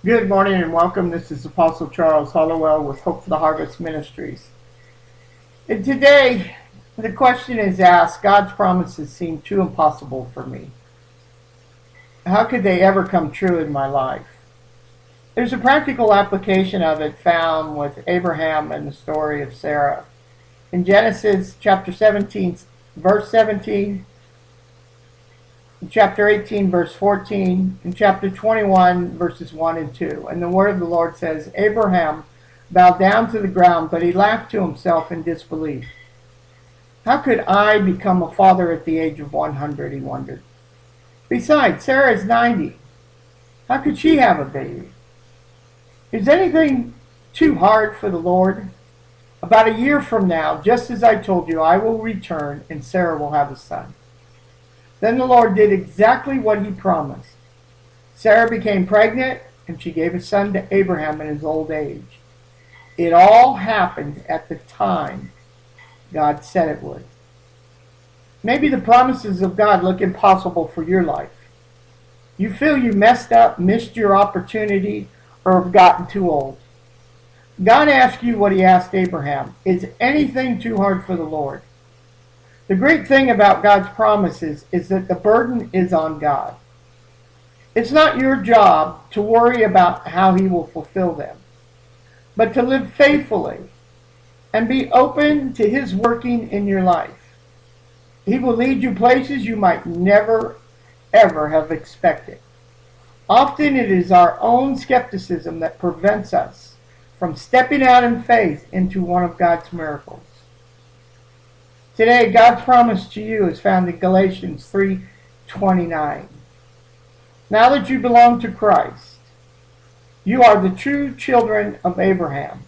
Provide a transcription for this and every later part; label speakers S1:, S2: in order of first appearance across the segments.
S1: Good morning and welcome. This is Apostle Charles Hollowell with Hope for the Harvest Ministries. And today, the question is asked, God's promises seem too impossible for me. How could they ever come true in my life? There's a practical application of it found with Abraham and the story of Sarah. In Genesis chapter 17, verse 17, chapter 18, verse 14, and chapter 21, verses 1 and 2. And the word of the Lord says, Abraham bowed down to the ground, but he laughed to himself in disbelief. How could I become a father at the age of 100, he wondered. Besides, Sarah is 90. How could she have a baby? Is anything too hard for the Lord? About a year from now, just as I told you, I will return and Sarah will have a son. Then the Lord did exactly what he promised. Sarah became pregnant, and she gave a son to Abraham in his old age. It all happened at the time God said it would. Maybe the promises of God look impossible for your life. You feel you messed up, missed your opportunity, or have gotten too old. God asked you what he asked Abraham. Is anything too hard for the Lord? The great thing about God's promises is that the burden is on God. It's not your job to worry about how he will fulfill them, but to live faithfully and be open to his working in your life. He will lead you places you might never, ever have expected. Often it is our own skepticism that prevents us from stepping out in faith into one of God's miracles. Today, God's promise to you is found in Galatians 3:29. Now that you belong to Christ, you are the true children of Abraham.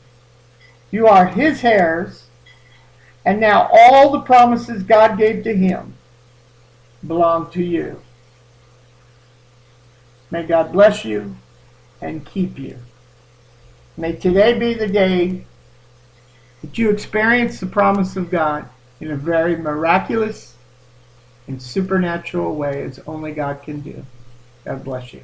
S1: You are his heirs, and now all the promises God gave to him belong to you. May God bless you and keep you. May today be the day that you experience the promise of God in a very miraculous and supernatural way as only God can do. God bless you.